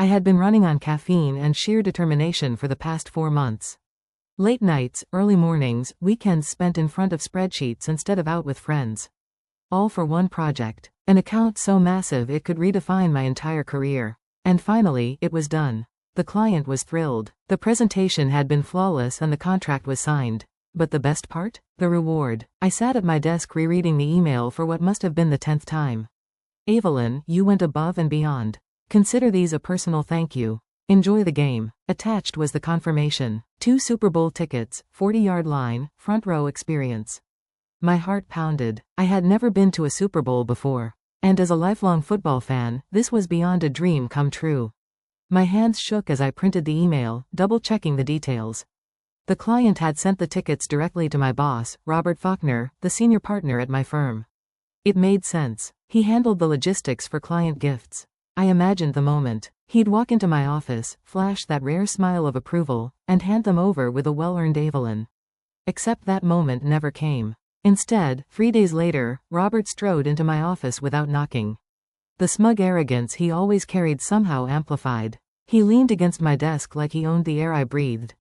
I had been running on caffeine and sheer determination for the past 4 months. Late nights, early mornings, weekends spent in front of spreadsheets instead of out with friends. All for one project. An account so massive it could redefine my entire career. And finally, it was done. The client was thrilled. The presentation had been flawless and the contract was signed. But the best part? The reward. I sat at my desk rereading the email for what must have been the 10th time. Evelyn, you went above and beyond. Consider these a personal thank you. Enjoy the game. Attached was the confirmation. 2 Super Bowl tickets, 40-yard line, front row experience. My heart pounded. I had never been to a Super Bowl before. And as a lifelong football fan, this was beyond a dream come true. My hands shook as I printed the email, double-checking the details. The client had sent the tickets directly to my boss, Robert Faulkner, the senior partner at my firm. It made sense. He handled the logistics for client gifts. I imagined the moment. He'd walk into my office, flash that rare smile of approval, and hand them over with a well-earned Evelyn. Except that moment never came. Instead, 3 days later, Robert strode into my office without knocking. The smug arrogance he always carried somehow amplified. He leaned against my desk like he owned the air I breathed.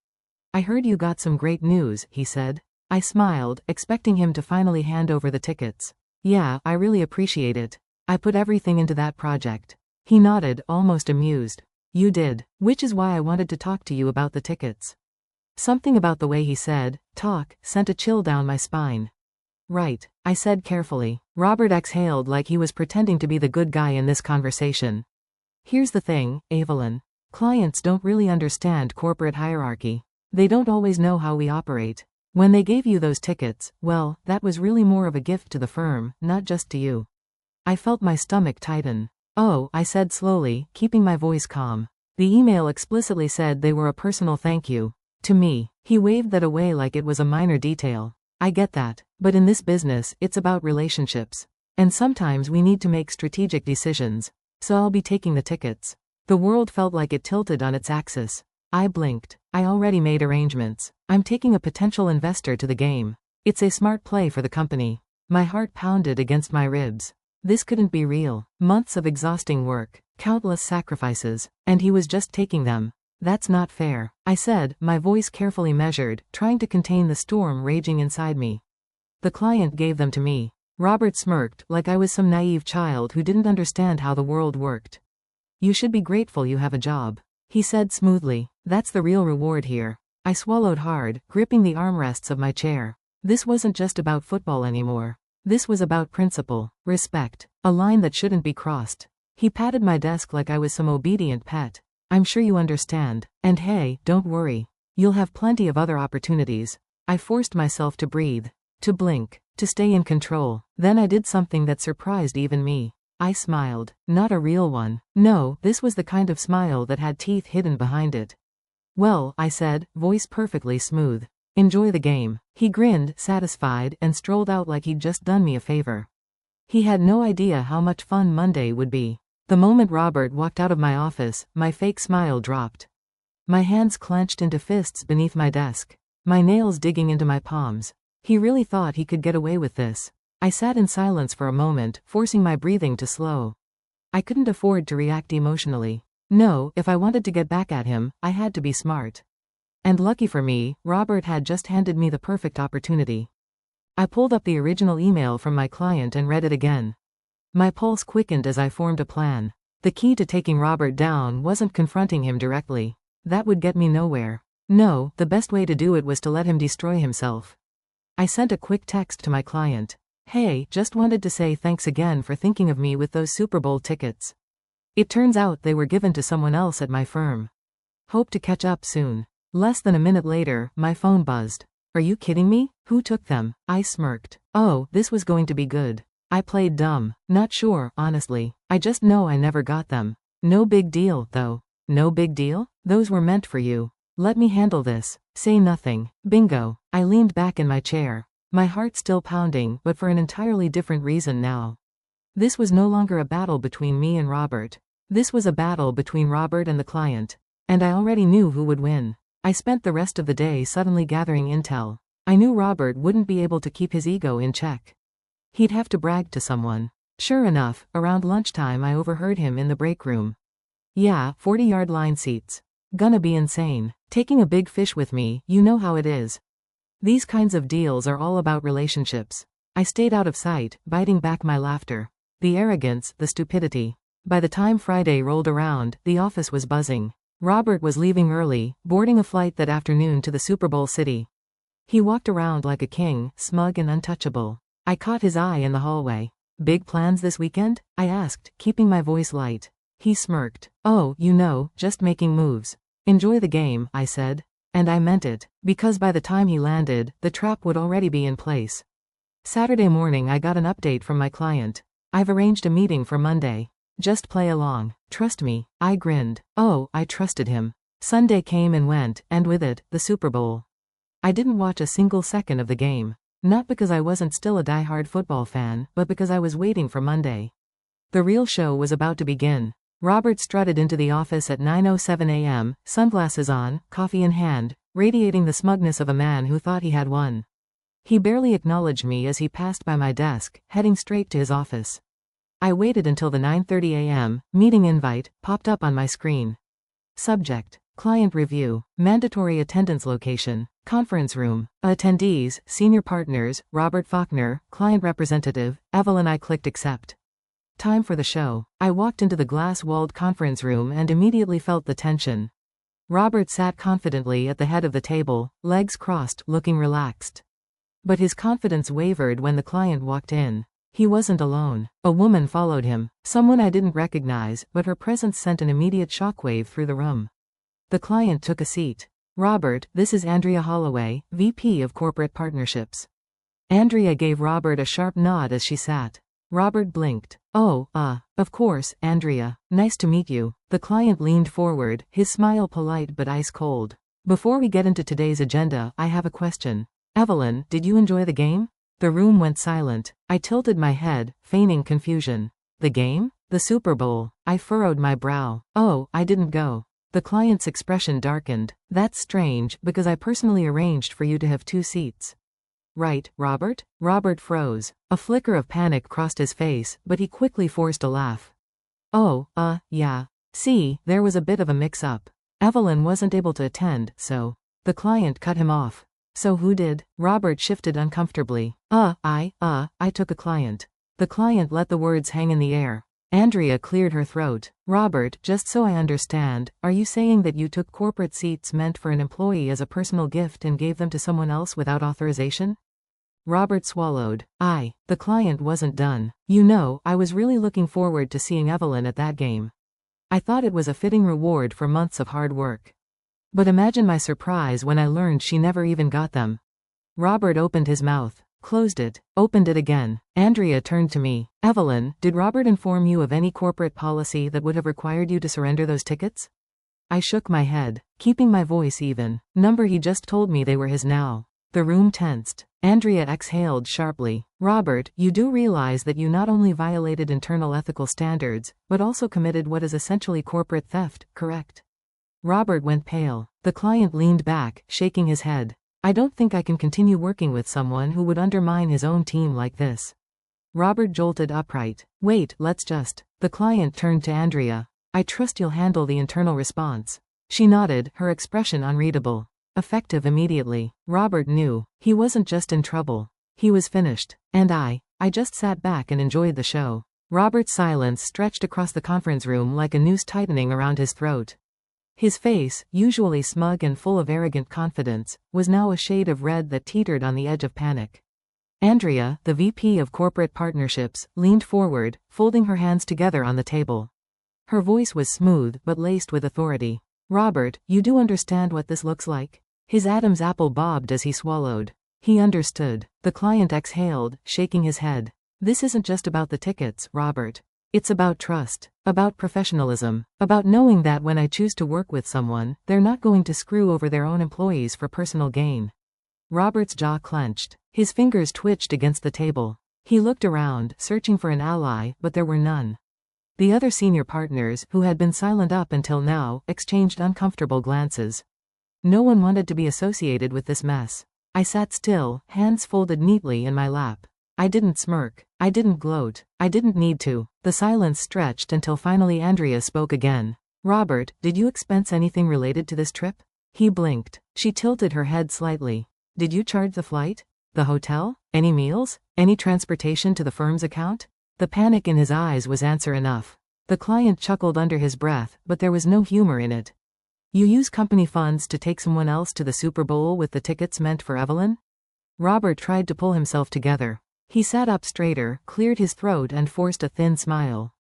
I heard you got some great news, he said. I smiled, expecting him to finally hand over the tickets. Yeah, I really appreciate it. I put everything into that project. He nodded, almost amused. You did. Which is why I wanted to talk to you about the tickets. Something about the way he said, talk, sent a chill down my spine. Right, I said carefully. Robert exhaled like he was pretending to be the good guy in this conversation. Here's the thing, Evelyn. Clients don't really understand corporate hierarchy. They don't always know how we operate. When they gave you those tickets, well, that was really more of a gift to the firm, not just to you. I felt my stomach tighten. Oh, I said slowly, keeping my voice calm. The email explicitly said they were a personal thank you. To me. He waved that away like it was a minor detail. I get that. But in this business, it's about relationships. And sometimes we need to make strategic decisions. So I'll be taking the tickets. The world felt like it tilted on its axis. I blinked. I already made arrangements. I'm taking a potential investor to the game. It's a smart play for the company. My heart pounded against my ribs. This couldn't be real. Months of exhausting work, countless sacrifices, and he was just taking them. That's not fair, I said, my voice carefully measured, trying to contain the storm raging inside me. The client gave them to me. Robert smirked, like I was some naive child who didn't understand how the world worked. You should be grateful you have a job, he said smoothly. That's the real reward here. I swallowed hard, gripping the armrests of my chair. This wasn't just about football anymore. This was about principle, respect, a line that shouldn't be crossed. He patted my desk like I was some obedient pet. I'm sure you understand. And hey, don't worry. You'll have plenty of other opportunities. I forced myself to breathe, to blink, to stay in control. Then I did something that surprised even me. I smiled. Not a real one. No, this was the kind of smile that had teeth hidden behind it. Well, I said, voice perfectly smooth. Enjoy the game. He grinned, satisfied, and strolled out like he'd just done me a favor. He had no idea how much fun Monday would be. The moment Robert walked out of my office, my fake smile dropped. My hands clenched into fists beneath my desk, my nails digging into my palms. He really thought he could get away with this. I sat in silence for a moment, forcing my breathing to slow. I couldn't afford to react emotionally. No, if I wanted to get back at him, I had to be smart. And lucky for me, Robert had just handed me the perfect opportunity. I pulled up the original email from my client and read it again. My pulse quickened as I formed a plan. The key to taking Robert down wasn't confronting him directly. That would get me nowhere. No, the best way to do it was to let him destroy himself. I sent a quick text to my client. Hey, just wanted to say thanks again for thinking of me with those Super Bowl tickets. It turns out they were given to someone else at my firm. Hope to catch up soon. Less than a minute later, my phone buzzed. Are you kidding me? Who took them? I smirked. Oh, this was going to be good. I played dumb. Not sure, honestly. I just know I never got them. No big deal, though. No big deal? Those were meant for you. Let me handle this. Say nothing. Bingo. I leaned back in my chair. My heart still pounding, but for an entirely different reason now. This was no longer a battle between me and Robert. This was a battle between Robert and the client. And I already knew who would win. I spent the rest of the day suddenly gathering intel. I knew Robert wouldn't be able to keep his ego in check. He'd have to brag to someone. Sure enough, around lunchtime I overheard him in the break room. Yeah, 40-yard line seats. Gonna be insane. Taking a big fish with me, you know how it is. These kinds of deals are all about relationships. I stayed out of sight, biting back my laughter. The arrogance, the stupidity. By the time Friday rolled around, the office was buzzing. Robert was leaving early, boarding a flight that afternoon to the Super Bowl city. He walked around like a king, smug and untouchable. I caught his eye in the hallway. Big plans this weekend? I asked, keeping my voice light. He smirked. Oh, you know, just making moves. Enjoy the game, I said. And I meant it, because by the time he landed, the trap would already be in place. Saturday morning I got an update from my client. I've arranged a meeting for Monday. Just play along. Trust me. I grinned. Oh, I trusted him. Sunday came and went, and with it, the Super Bowl. I didn't watch a single second of the game. Not because I wasn't still a die-hard football fan, but because I was waiting for Monday. The real show was about to begin. Robert strutted into the office at 9:07 a.m., sunglasses on, coffee in hand, radiating the smugness of a man who thought he had won. He barely acknowledged me as he passed by my desk, heading straight to his office. I waited until the 9:30 a.m. meeting invite popped up on my screen. Subject: Client review. Mandatory attendance location: conference room. Attendees: senior partners, Robert Faulkner, client representative, Evelyn. I clicked accept. Time for the show. I walked into the glass-walled conference room and immediately felt the tension. Robert sat confidently at the head of the table, legs crossed, looking relaxed. But his confidence wavered when the client walked in. He wasn't alone. A woman followed him, someone I didn't recognize, but her presence sent an immediate shockwave through the room. The client took a seat. Robert, this is Andrea Holloway, VP of Corporate Partnerships. Andrea gave Robert a sharp nod as she sat. Robert blinked. Oh, of course, Andrea. Nice to meet you. The client leaned forward, his smile polite but ice cold. Before we get into today's agenda, I have a question. Evelyn, did you enjoy the game? The room went silent. I tilted my head, feigning confusion. The game? The Super Bowl. I furrowed my brow. Oh, I didn't go. The client's expression darkened. That's strange, because I personally arranged for you to have 2 seats. Right, Robert? Robert froze. A flicker of panic crossed his face, but he quickly forced a laugh. Oh, yeah. See, there was a bit of a mix-up. Evelyn wasn't able to attend, so. The client cut him off. So who did? Robert shifted uncomfortably. I took a client. The client let the words hang in the air. Andrea cleared her throat. Robert, just so I understand, are you saying that you took corporate seats meant for an employee as a personal gift and gave them to someone else without authorization? Robert swallowed. The client wasn't done. You know, I was really looking forward to seeing Evelyn at that game. I thought it was a fitting reward for months of hard work. But imagine my surprise when I learned she never even got them. Robert opened his mouth, closed it, opened it again. Andrea turned to me. Evelyn, did Robert inform you of any corporate policy that would have required you to surrender those tickets? I shook my head, keeping my voice even. Number he just told me they were his now. The room tensed. Andrea exhaled sharply. Robert, you do realize that you not only violated internal ethical standards, but also committed what is essentially corporate theft, correct? Robert went pale. The client leaned back, shaking his head. I don't think I can continue working with someone who would undermine his own team like this. Robert jolted upright. Wait, let's just. The client turned to Andrea. I trust you'll handle the internal response. She nodded, her expression unreadable. Effective immediately. Robert knew. He wasn't just in trouble. He was finished. And I just sat back and enjoyed the show. Robert's silence stretched across the conference room like a noose tightening around his throat. His face, usually smug and full of arrogant confidence, was now a shade of red that teetered on the edge of panic. Andrea, the VP of Corporate Partnerships, leaned forward, folding her hands together on the table. Her voice was smooth but laced with authority. Robert, you do understand what this looks like? His Adam's apple bobbed as he swallowed. He understood. The client exhaled, shaking his head. This isn't just about the tickets, Robert. It's about trust, about professionalism, about knowing that when I choose to work with someone, they're not going to screw over their own employees for personal gain. Robert's jaw clenched. His fingers twitched against the table. He looked around, searching for an ally, but there were none. The other senior partners, who had been silent up until now, exchanged uncomfortable glances. No one wanted to be associated with this mess. I sat still, hands folded neatly in my lap. I didn't smirk. I didn't gloat. I didn't need to. The silence stretched until finally Andrea spoke again. Robert, did you expense anything related to this trip? He blinked. She tilted her head slightly. Did you charge the flight? The hotel? Any meals? Any transportation to the firm's account? The panic in his eyes was answer enough. The client chuckled under his breath, but there was no humor in it. You use company funds to take someone else to the Super Bowl with the tickets meant for Evelyn? Robert tried to pull himself together. He sat up straighter, cleared his throat and forced a thin smile.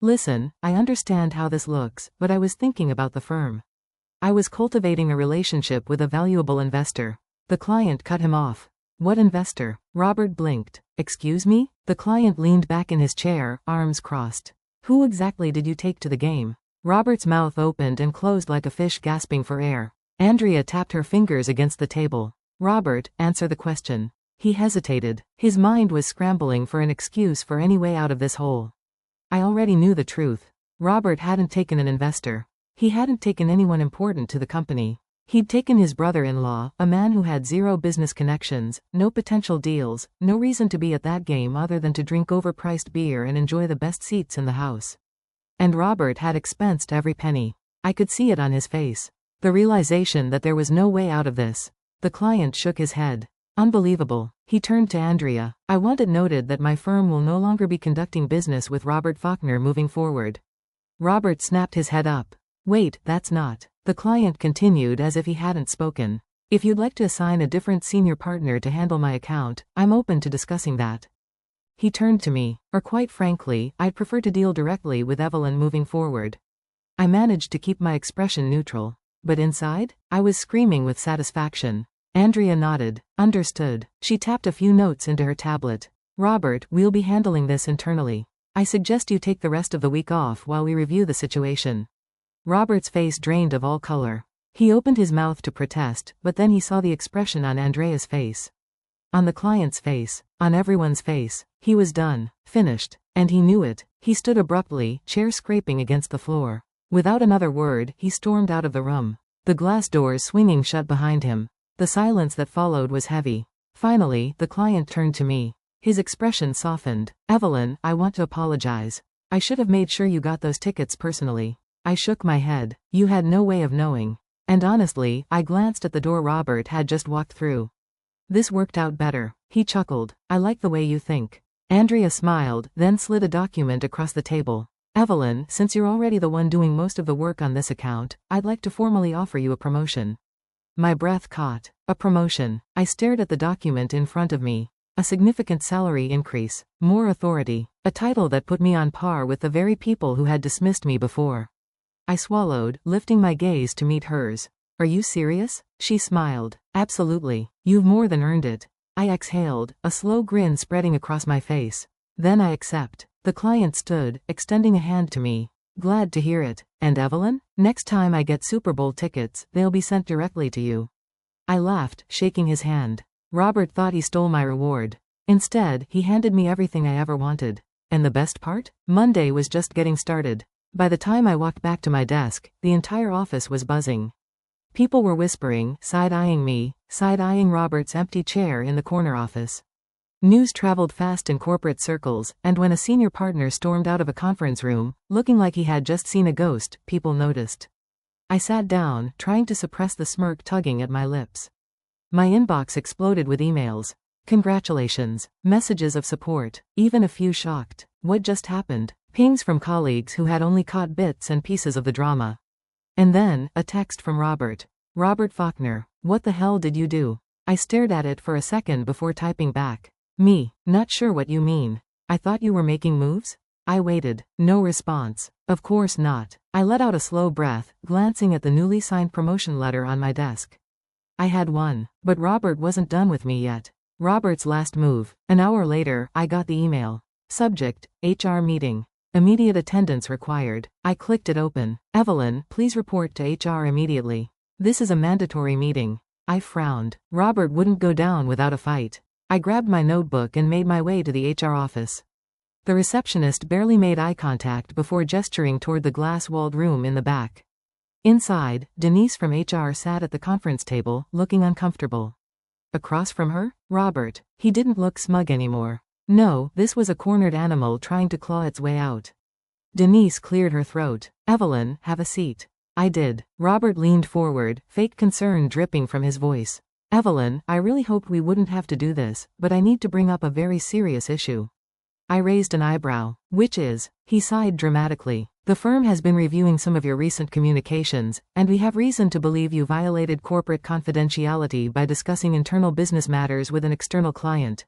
Listen, I understand how this looks, but I was thinking about the firm. I was cultivating a relationship with a valuable investor. The client cut him off. What investor? Robert blinked. Excuse me? The client leaned back in his chair, arms crossed. Who exactly did you take to the game? Robert's mouth opened and closed like a fish gasping for air. Andrea tapped her fingers against the table. Robert, answer the question. He hesitated. His mind was scrambling for an excuse for any way out of this hole. I already knew the truth. Robert hadn't taken an investor. He hadn't taken anyone important to the company. He'd taken his brother-in-law, a man who had zero business connections, no potential deals, no reason to be at that game other than to drink overpriced beer and enjoy the best seats in the house. And Robert had expensed every penny. I could see it on his face. The realization that there was no way out of this. The client shook his head. Unbelievable. He turned to Andrea. I want it noted that my firm will no longer be conducting business with Robert Faulkner moving forward. Robert snapped his head up. Wait, that's not. The client continued as if he hadn't spoken. If you'd like to assign a different senior partner to handle my account, I'm open to discussing that. He turned to me. Or quite frankly, I'd prefer to deal directly with Evelyn moving forward. I managed to keep my expression neutral. But inside, I was screaming with satisfaction. Andrea nodded. Understood. She tapped a few notes into her tablet. Robert, we'll be handling this internally. I suggest you take the rest of the week off while we review the situation. Robert's face drained of all color. He opened his mouth to protest, but then he saw the expression on Andrea's face. On the client's face. On everyone's face. He was done. Finished. And he knew it. He stood abruptly, chair scraping against the floor. Without another word, he stormed out of the room. The glass doors swinging shut behind him. The silence that followed was heavy. Finally, the client turned to me. His expression softened. Evelyn, I want to apologize. I should have made sure you got those tickets personally. I shook my head. You had no way of knowing. And honestly, I glanced at the door Robert had just walked through. This worked out better. He chuckled. I like the way you think. Andrea smiled, then slid a document across the table. Evelyn, since you're already the one doing most of the work on this account, I'd like to formally offer you a promotion. My breath caught. A promotion. I stared at the document in front of me. A significant salary increase. More authority. A title that put me on par with the very people who had dismissed me before. I swallowed, lifting my gaze to meet hers. Are you serious? She smiled. Absolutely. You've more than earned it. I exhaled, a slow grin spreading across my face. Then I accept. The client stood, extending a hand to me. Glad to hear it. And Evelyn? Next time I get Super Bowl tickets, they'll be sent directly to you. I laughed, shaking his hand. Robert thought he stole my reward. Instead, he handed me everything I ever wanted. And the best part? Monday was just getting started. By the time I walked back to my desk, the entire office was buzzing. People were whispering, side-eyeing me, side-eyeing Robert's empty chair in the corner office. News traveled fast in corporate circles, and when a senior partner stormed out of a conference room, looking like he had just seen a ghost, people noticed. I sat down, trying to suppress the smirk tugging at my lips. My inbox exploded with emails. Congratulations. Messages of support. Even a few shocked. What just happened? Pings from colleagues who had only caught bits and pieces of the drama. And then, a text from Robert. Robert Faulkner. What the hell did you do? I stared at it for a second before typing back. Me. Not sure what you mean. I thought you were making moves? I waited. No response. Of course not. I let out a slow breath, glancing at the newly signed promotion letter on my desk. I had won. But Robert wasn't done with me yet. Robert's last move. An hour later, I got the email. Subject, HR meeting. Immediate attendance required. I clicked it open. Evelyn, please report to HR immediately. This is a mandatory meeting. I frowned. Robert wouldn't go down without a fight. I grabbed my notebook and made my way to the HR office. The receptionist barely made eye contact before gesturing toward the glass-walled room in the back. Inside, Denise from HR sat at the conference table, looking uncomfortable. Across from her, Robert. He didn't look smug anymore. No, this was a cornered animal trying to claw its way out. Denise cleared her throat. Evelyn, have a seat. I did. Robert leaned forward, fake concern dripping from his voice. Evelyn, I really hoped we wouldn't have to do this, but I need to bring up a very serious issue. I raised an eyebrow. Which is? He sighed dramatically. The firm has been reviewing some of your recent communications, and we have reason to believe you violated corporate confidentiality by discussing internal business matters with an external client.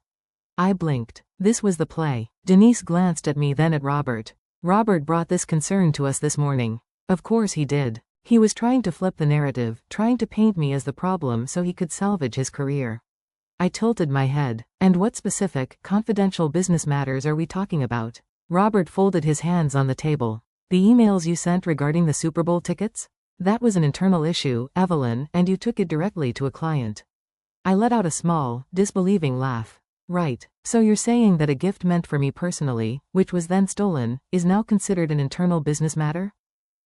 I blinked. This was the play. Denise glanced at me, then at Robert. Robert brought this concern to us this morning. Of course he did. He was trying to flip the narrative, trying to paint me as the problem so he could salvage his career. I tilted my head. And what specific, confidential business matters are we talking about? Robert folded his hands on the table. The emails you sent regarding the Super Bowl tickets? That was an internal issue, Evelyn, and you took it directly to a client. I let out a small, disbelieving laugh. Right. So you're saying that a gift meant for me personally, which was then stolen, is now considered an internal business matter?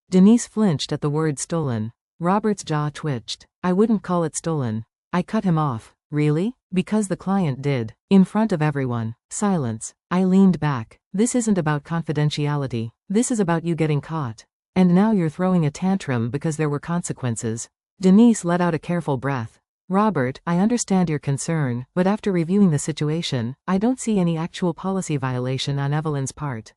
Denise flinched at the word stolen. Robert's jaw twitched. I wouldn't call it stolen. I cut him off. Really? Because the client did. In front of everyone. Silence. I leaned back. This isn't about confidentiality. This is about you getting caught. And now you're throwing a tantrum because there were consequences. Denise let out a careful breath. Robert, I understand your concern, but after reviewing the situation, I don't see any actual policy violation on Evelyn's part.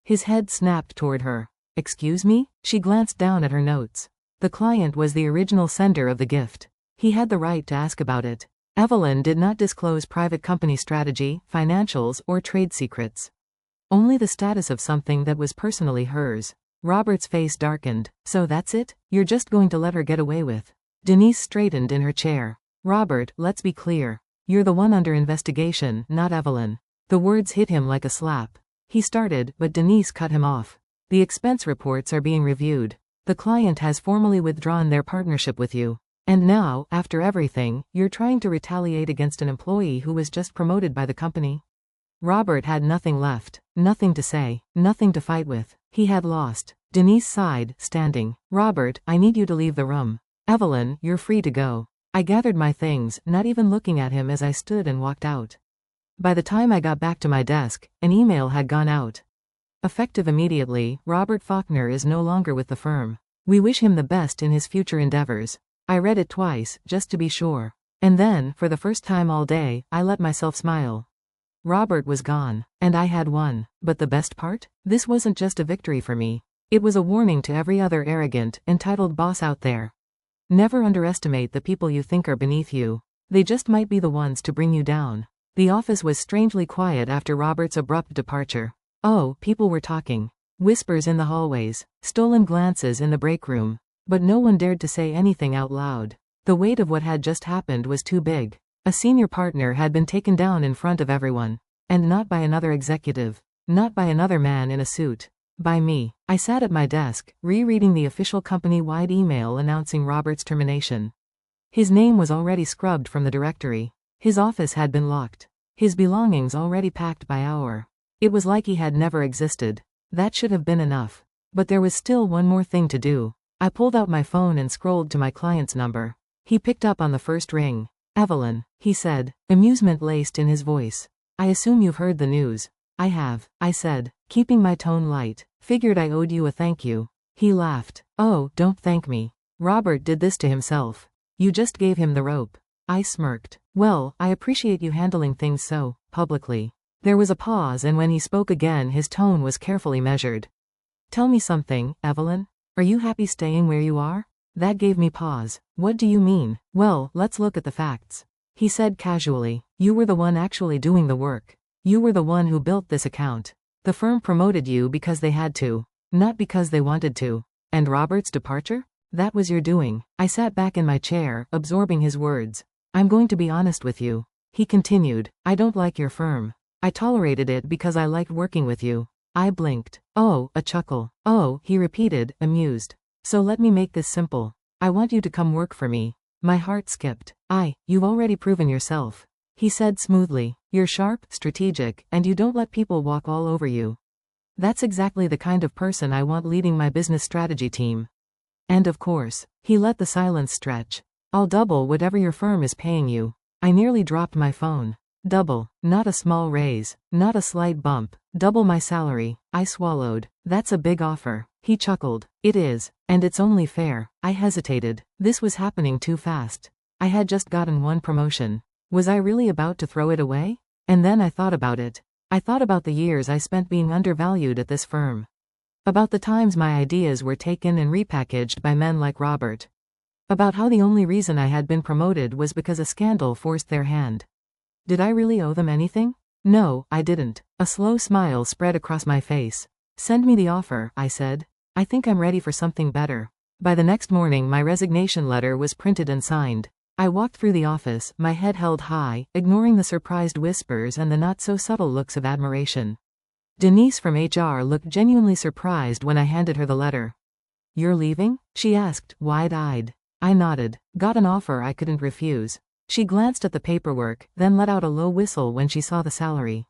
His head snapped toward her. Excuse me? She glanced down at her notes. The client was the original sender of the gift. He had the right to ask about it. Evelyn did not disclose private company strategy, financials, or trade secrets. Only the status of something that was personally hers. Robert's face darkened. So that's it? You're just going to let her get away with? Denise straightened in her chair. Robert, let's be clear. You're the one under investigation, not Evelyn. The words hit him like a slap. He started, but Denise cut him off. The expense reports are being reviewed. The client has formally withdrawn their partnership with you. And now, after everything, you're trying to retaliate against an employee who was just promoted by the company? Robert had nothing left. Nothing to say. Nothing to fight with. He had lost. Denise sighed, standing. Robert, I need you to leave the room. Evelyn, you're free to go. I gathered my things, not even looking at him as I stood and walked out. By the time I got back to my desk, an email had gone out. Effective immediately, Robert Faulkner is no longer with the firm. We wish him the best in his future endeavors. I read it twice, just to be sure. And then, for the first time all day, I let myself smile. Robert was gone. And I had won. But the best part? This wasn't just a victory for me. It was a warning to every other arrogant, entitled boss out there. Never underestimate the people you think are beneath you. They just might be the ones to bring you down. The office was strangely quiet after Robert's abrupt departure. Oh, people were talking. Whispers in the hallways. Stolen glances in the break room. But no one dared to say anything out loud. The weight of what had just happened was too big. A senior partner had been taken down in front of everyone. And not by another executive. Not by another man in a suit. By me. I sat at my desk, rereading the official company-wide email announcing Robert's termination. His name was already scrubbed from the directory. His office had been locked. His belongings already packed by hour. It was like he had never existed. That should have been enough. But there was still one more thing to do. I pulled out my phone and scrolled to my client's number. He picked up on the first ring. Evelyn, he said, amusement laced in his voice. I assume you've heard the news. I have, I said, keeping my tone light. Figured I owed you a thank you. He laughed. Oh, don't thank me. Robert did this to himself. You just gave him the rope. I smirked. Well, I appreciate you handling things so, publicly. There was a pause, and when he spoke again his tone was carefully measured. Tell me something, Evelyn. Are you happy staying where you are? That gave me pause. What do you mean? Well, let's look at the facts. He said casually. You were the one actually doing the work. You were the one who built this account. The firm promoted you because they had to. Not because they wanted to. And Robert's departure? That was your doing. I sat back in my chair, absorbing his words. I'm going to be honest with you. He continued. I don't like your firm. I tolerated it because I liked working with you. I blinked. Oh, a chuckle. Oh, he repeated, amused. So let me make this simple. I want you to come work for me. My heart skipped. You've already proven yourself. He said smoothly. You're sharp, strategic, and you don't let people walk all over you. That's exactly the kind of person I want leading my business strategy team. And of course, he let the silence stretch. I'll double whatever your firm is paying you. I nearly dropped my phone. Double. Not a small raise. Not a slight bump. Double my salary. I swallowed. That's a big offer. He chuckled. It is. And it's only fair. I hesitated. This was happening too fast. I had just gotten one promotion. Was I really about to throw it away? And then I thought about it. I thought about the years I spent being undervalued at this firm. About the times my ideas were taken and repackaged by men like Robert. About how the only reason I had been promoted was because a scandal forced their hand. Did I really owe them anything? No, I didn't. A slow smile spread across my face. Send me the offer, I said. I think I'm ready for something better. By the next morning my resignation letter was printed and signed. I walked through the office, my head held high, ignoring the surprised whispers and the not-so-subtle looks of admiration. Denise from HR looked genuinely surprised when I handed her the letter. You're leaving? She asked, wide-eyed. I nodded. Got an offer I couldn't refuse. She glanced at the paperwork, then let out a low whistle when she saw the salary.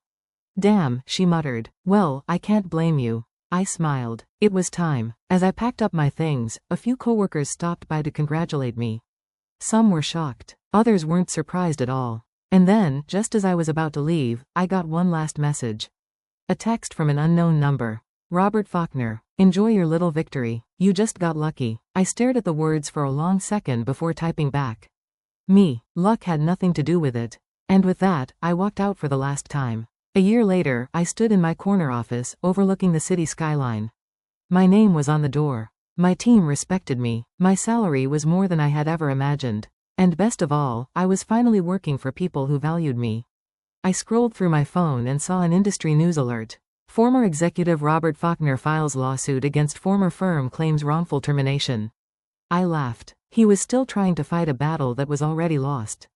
Damn, she muttered. Well, I can't blame you. I smiled. It was time. As I packed up my things, a few coworkers stopped by to congratulate me. Some were shocked. Others weren't surprised at all. And then, just as I was about to leave, I got one last message. A text from an unknown number. Robert Faulkner. Enjoy your little victory. You just got lucky. I stared at the words for a long second before typing back. Me. Luck had nothing to do with it. And with that, I walked out for the last time. A year later, I stood in my corner office, overlooking the city skyline. My name was on the door. My team respected me. My salary was more than I had ever imagined. And best of all, I was finally working for people who valued me. I scrolled through my phone and saw an industry news alert. Former executive Robert Faulkner files lawsuit against former firm claims wrongful termination. I laughed. He was still trying to fight a battle that was already lost.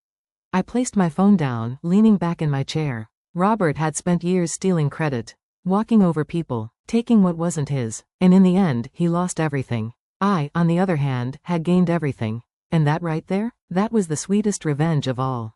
I placed my phone down, leaning back in my chair. Robert had spent years stealing credit, walking over people, taking what wasn't his, and in the end, he lost everything. I, on the other hand, had gained everything. And that right there? That was the sweetest revenge of all.